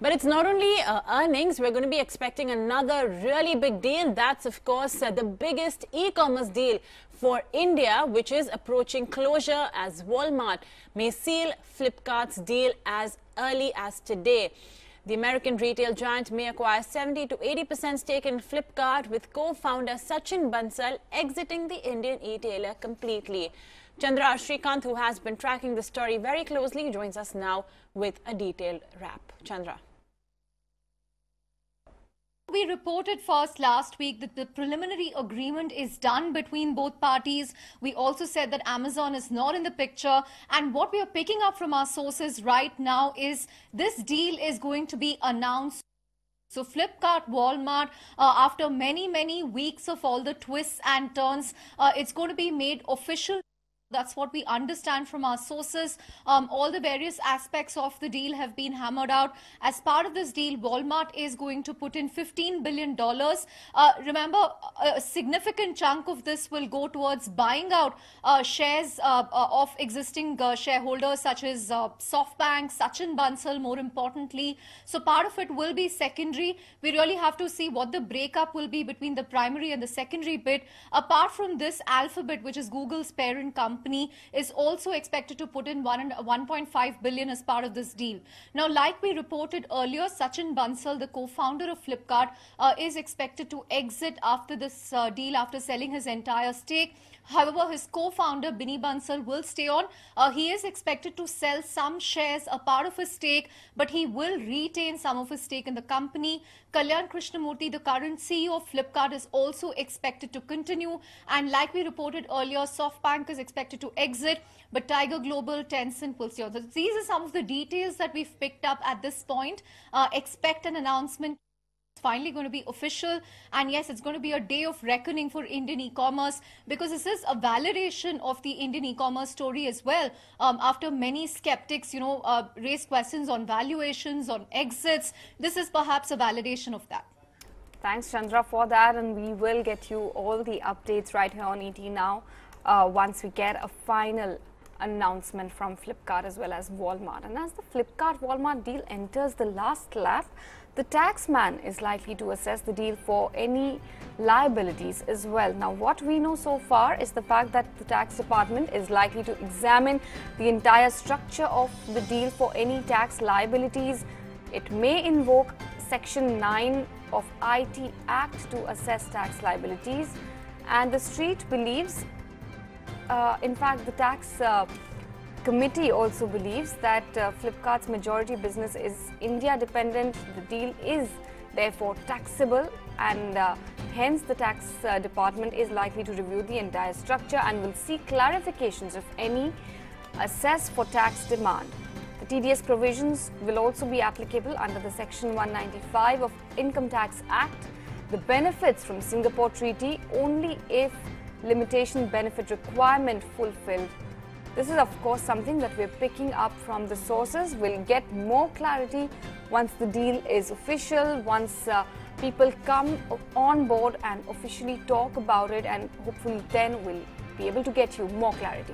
But it's not only earnings. We're going to be expecting another really big deal. That's, of course, the biggest e-commerce deal for India, which is approaching closure, as Walmart may seal Flipkart's deal as early as today. The American retail giant may acquire 70 to 80% stake in Flipkart, with co-founder Sachin Bansal exiting the Indian e-tailer completely. Chandra Shrikant, who has been tracking the story very closely, joins us now with a detailed wrap. Chandra. We reported first last week that the preliminary agreement is done between both parties. We also said that Amazon is not in the picture. And what we are picking up from our sources right now is this deal is going to be announced. So Flipkart, Walmart, after many weeks of all the twists and turns, it's going to be made official. That's what we understand from our sources. All the various aspects of the deal have been hammered out. As part of this deal, Walmart is going to put in $15 billion. Remember, a significant chunk of this will go towards buying out shares of existing shareholders such as SoftBank, Sachin Bansal, more importantly. So part of it will be secondary. We really have to see what the breakup will be between the primary and the secondary bit. Apart from this, Alphabet, which is Google's parent company, is also expected to put in $1.5 billion as part of this deal. Now, like we reported earlier, Sachin Bansal, the co-founder of Flipkart, is expected to exit after this deal, after selling his entire stake. However, his co-founder, Binny Bansal, will stay on. He is expected to sell some shares, a part of his stake, but he will retain some of his stake in the company. Kalyan Krishnamurthy, the current CEO of Flipkart, is also expected to continue. And like we reported earlier, SoftBank is expected to exit, but Tiger Global, Tencent will stay on. So these are some of the details that we've picked up at this point. Expect an announcement finally going to be official, and yes, it's going to be a day of reckoning for Indian e-commerce, because this is a validation of the Indian e-commerce story as well. After many skeptics, raised questions on valuations, on exits, this is perhaps a validation of that. Thanks, Chandra, for that, and we will get you all the updates right here on ET Now once we get a final announcement from Flipkart as well as Walmart. And as the Flipkart-Walmart deal enters the last lap, the tax man is likely to assess the deal for any liabilities as well. Now, what we know so far is the fact that the tax department is likely to examine the entire structure of the deal for any tax liabilities. It may invoke Section 9 of IT Act to assess tax liabilities. And the street believes, in fact, the tax committee also believes that Flipkart's majority business is India dependent. The deal is therefore taxable, and hence the tax department is likely to review the entire structure and will seek clarifications if any assess for tax demand. The TDS provisions will also be applicable under the Section 195 of Income Tax Act. The benefits from Singapore Treaty only if limitation benefit requirement fulfilled. This is, of course, something that we're picking up from the sources. We'll get more clarity once the deal is official, once people come on board and officially talk about it, and hopefully then we'll be able to get you more clarity.